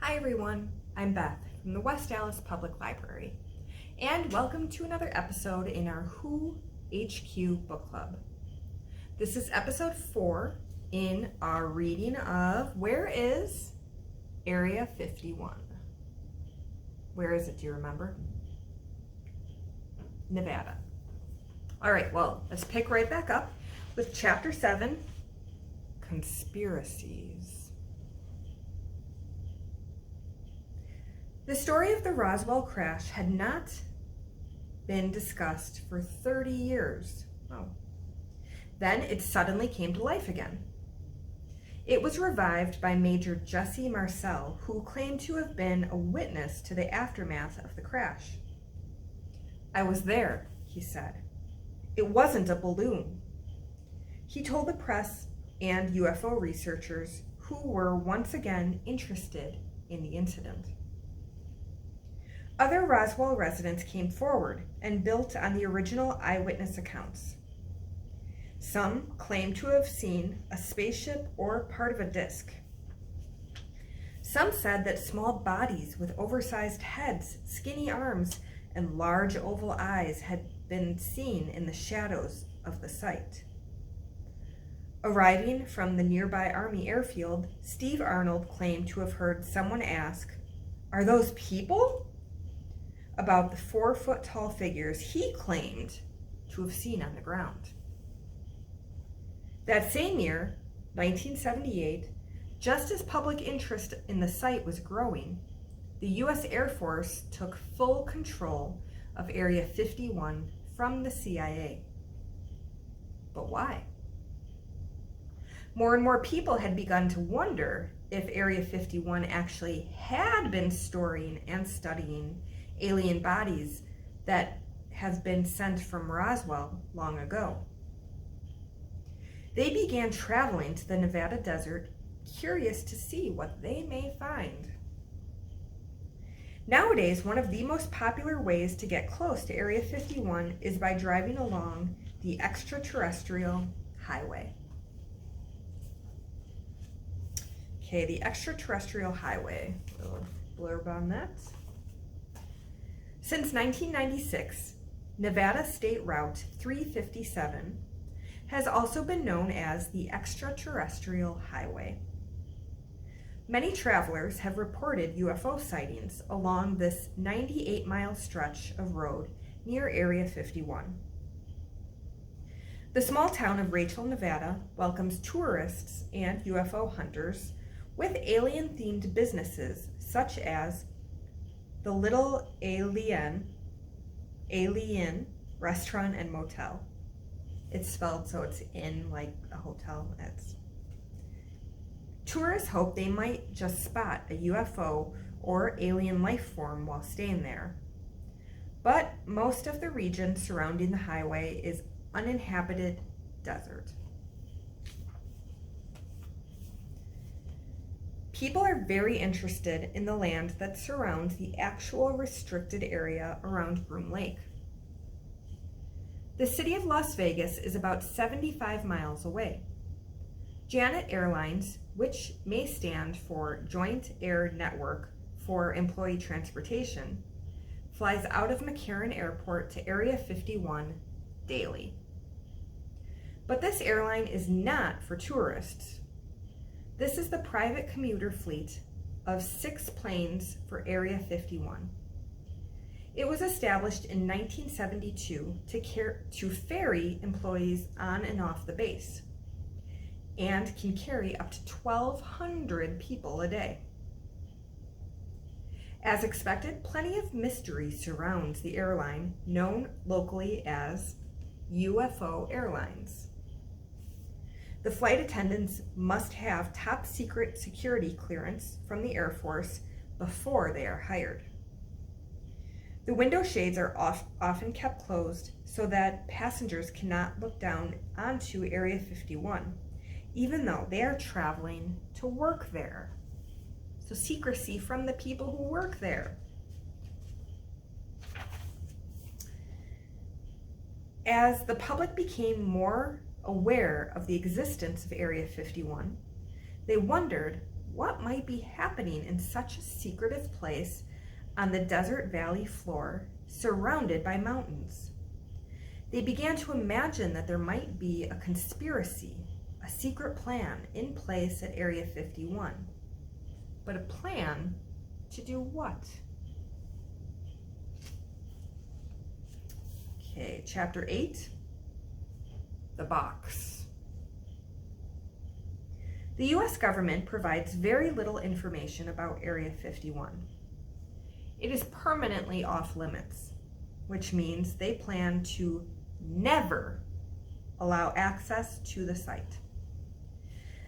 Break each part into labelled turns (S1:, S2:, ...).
S1: Hi everyone, I'm Beth from the West Dallas Public Library, and welcome to another episode in our Who HQ Book Club. This is episode 4 in our reading of Where is Area 51? Where is it, do you remember? Nevada. All right, well, let's pick right back up with Chapter 7, Conspiracies. The story of the Roswell crash had not been discussed for 30 years. Oh. Then it suddenly came to life again. It was revived by Major Jesse Marcel, who claimed to have been a witness to the aftermath of the crash. "I was there," he said. "It wasn't a balloon." He told the press and UFO researchers who were once again interested in the incident. Other Roswell residents came forward and built on the original eyewitness accounts. Some claimed to have seen a spaceship or part of a disk. Some said that small bodies with oversized heads, skinny arms, and large oval eyes had been seen in the shadows of the site. Arriving from the nearby Army airfield, Steve Arnold claimed to have heard someone ask, "Are those people?" about the 4-foot-tall figures he claimed to have seen on the ground. That same year, 1978, just as public interest in the site was growing, the U.S. Air Force took full control of Area 51 from the CIA. But why? More and more people had begun to wonder if Area 51 actually had been storing and studying alien bodies that have been sent from Roswell long ago. They began traveling to the Nevada desert, curious to see what they may find. Nowadays, one of the most popular ways to get close to Area 51 is by driving along the extraterrestrial highway. Okay, the extraterrestrial highway. A little blurb on that. Since 1996, Nevada State Route 357 has also been known as the Extraterrestrial Highway. Many travelers have reported UFO sightings along this 98-mile stretch of road near Area 51. The small town of Rachel, Nevada welcomes tourists and UFO hunters with alien-themed businesses such as the Little Alien Restaurant and Motel. It's spelled so it's in like a hotel. Tourists hope they might just spot a UFO or alien life form while staying there. But most of the region surrounding the highway is uninhabited desert. People are very interested in the land that surrounds the actual restricted area around Groom Lake. The city of Las Vegas is about 75 miles away. Janet Airlines, which may stand for Joint Air Network for Employee Transportation, flies out of McCarran Airport to Area 51 daily. But this airline is not for tourists. This is the private commuter fleet of 6 planes for Area 51. It was established in 1972 to ferry employees on and off the base, and can carry up to 1,200 people a day. As expected, plenty of mystery surrounds the airline, known locally as UFO Airlines. The flight attendants must have top secret security clearance from the Air Force before they are hired. The window shades are often kept closed so that passengers cannot look down onto Area 51, even though they are traveling to work there. So secrecy from the people who work there. As the public became more aware of the existence of Area 51, they wondered what might be happening in such a secretive place on the desert valley floor surrounded by mountains. They began to imagine that there might be a conspiracy, a secret plan in place at Area 51. But a plan to do what? Okay, Chapter 8, The Box. The U.S. government provides very little information about Area 51. It is permanently off limits, which means they plan to never allow access to the site.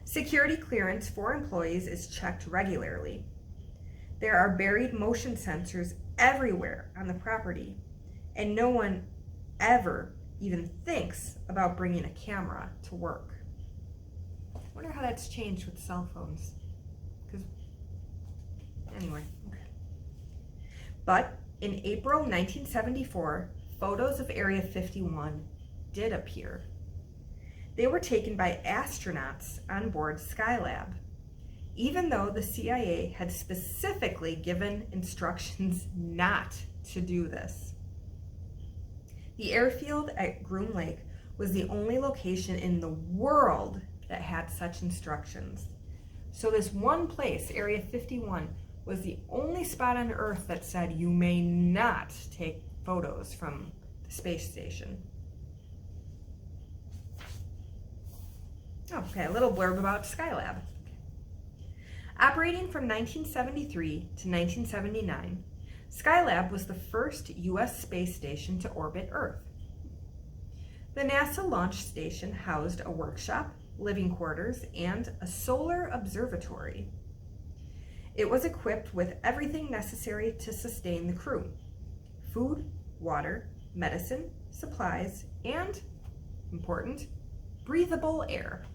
S1: Security clearance for employees is checked regularly. There are buried motion sensors everywhere on the property, and no one ever even thinks about bringing a camera to work. I wonder how that's changed with cell phones. Anyway. But in April 1974, photos of Area 51 did appear. They were taken by astronauts on board Skylab, even though the CIA had specifically given instructions not to do this. The airfield at Groom Lake was the only location in the world that had such instructions. So this one place, Area 51, was the only spot on Earth that said you may not take photos from the space station. Okay, a little blurb about Skylab. Operating from 1973 to 1979, Skylab was the first U.S. space station to orbit Earth. The NASA launch station housed a workshop, living quarters, and a solar observatory. It was equipped with everything necessary to sustain the crew: food, water, medicine, supplies, and, important, breathable air.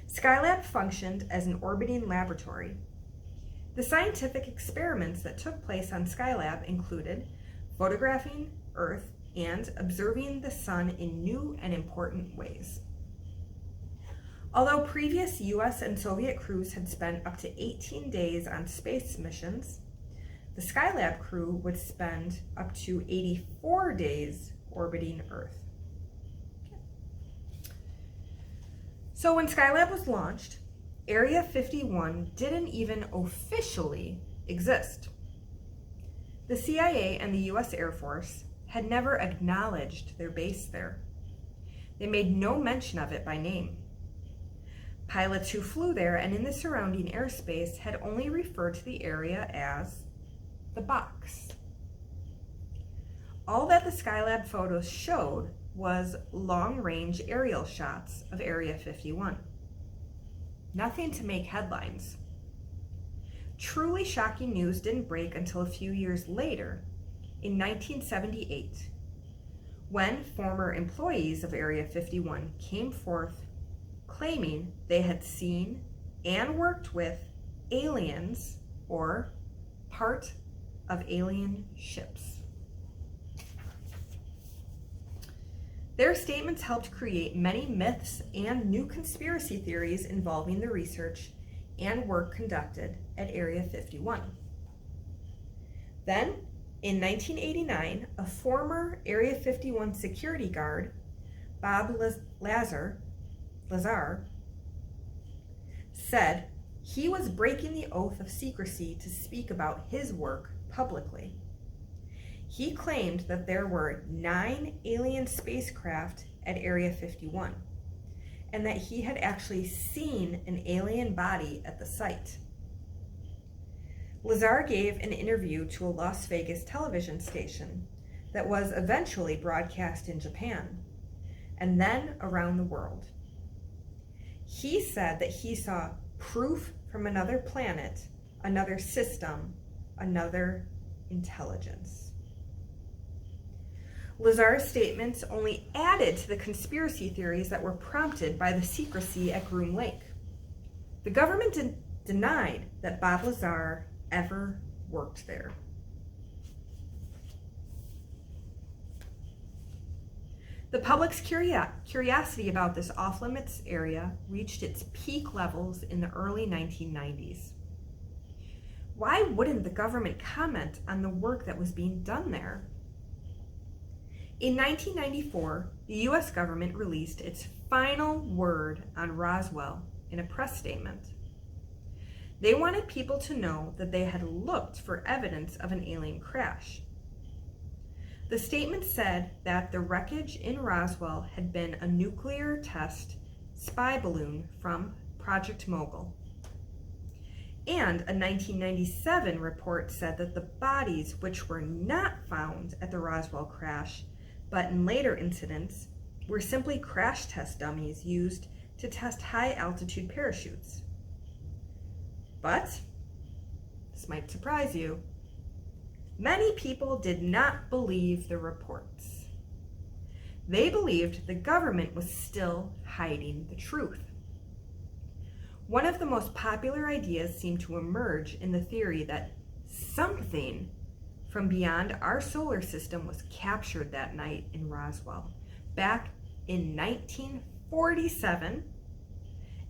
S1: Skylab functioned as an orbiting laboratory. The scientific experiments that took place on Skylab included photographing Earth and observing the sun in new and important ways. Although previous US and Soviet crews had spent up to 18 days on space missions, the Skylab crew would spend up to 84 days orbiting Earth. So when Skylab was launched, Area 51 didn't even officially exist. The CIA and the US Air Force had never acknowledged their base there. They made no mention of it by name. Pilots who flew there and in the surrounding airspace had only referred to the area as the box. All that the Skylab photos showed was long-range aerial shots of Area 51. Nothing to make headlines. Truly shocking news didn't break until a few years later, in 1978, when former employees of Area 51 came forth claiming they had seen and worked with aliens or part of alien ships. Their statements helped create many myths and new conspiracy theories involving the research and work conducted at Area 51. Then, in 1989, a former Area 51 security guard, Bob Lazar, said he was breaking the oath of secrecy to speak about his work publicly. He claimed that there were 9 alien spacecraft at Area 51, and that he had actually seen an alien body at the site. Lazar gave an interview to a Las Vegas television station that was eventually broadcast in Japan, and then around the world. He said that he saw proof from another planet, another system, another intelligence. Lazar's statements only added to the conspiracy theories that were prompted by the secrecy at Groom Lake. The government denied that Bob Lazar ever worked there. The public's curiosity about this off-limits area reached its peak levels in the early 1990s. Why wouldn't the government comment on the work that was being done there? In 1994, the U.S. government released its final word on Roswell in a press statement. They wanted people to know that they had looked for evidence of an alien crash. The statement said that the wreckage in Roswell had been a nuclear test spy balloon from Project Mogul. And a 1997 report said that the bodies, which were not found at the Roswell crash, but in later incidents, were simply crash test dummies used to test high-altitude parachutes. But, this might surprise you, many people did not believe the reports. They believed the government was still hiding the truth. One of the most popular ideas seemed to emerge in the theory that something from beyond our solar system was captured that night in Roswell, back in 1947,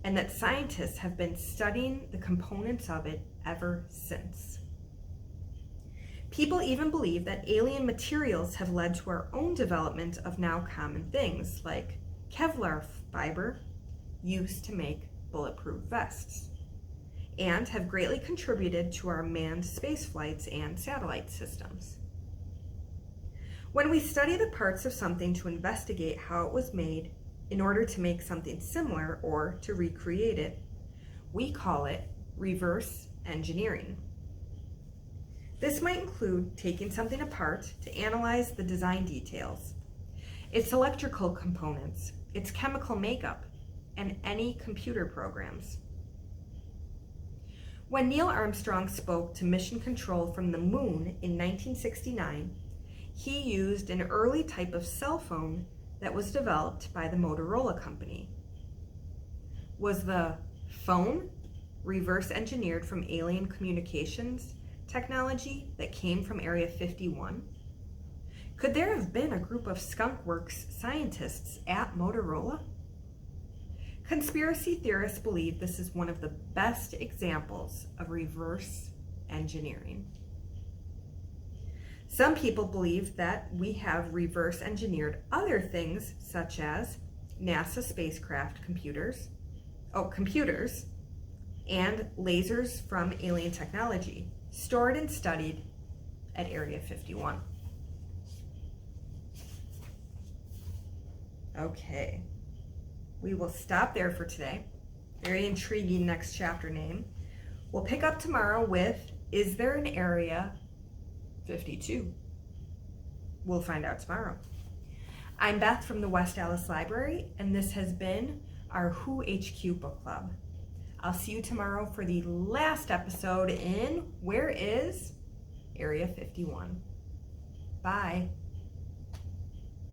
S1: and that scientists have been studying the components of it ever since. People even believe that alien materials have led to our own development of now common things like Kevlar fiber used to make bulletproof vests, and have greatly contributed to our manned space flights and satellite systems. When we study the parts of something to investigate how it was made in order to make something similar or to recreate it, we call it reverse engineering. This might include taking something apart to analyze the design details, its electrical components, its chemical makeup, and any computer programs. When Neil Armstrong spoke to Mission Control from the moon in 1969, he used an early type of cell phone that was developed by the Motorola company. Was the phone reverse engineered from alien communications technology that came from Area 51? Could there have been a group of Skunk Works scientists at Motorola? Conspiracy theorists believe this is one of the best examples of reverse engineering. Some people believe that we have reverse engineered other things such as NASA spacecraft computers, and lasers from alien technology stored and studied at Area 51. Okay, we will stop there for today. Very intriguing next chapter name. We'll pick up tomorrow with, is there an Area 52? We'll find out tomorrow. I'm Beth from the West Allis Library, and this has been our Who HQ Book Club. I'll see you tomorrow for the last episode in Where is Area 51? Bye.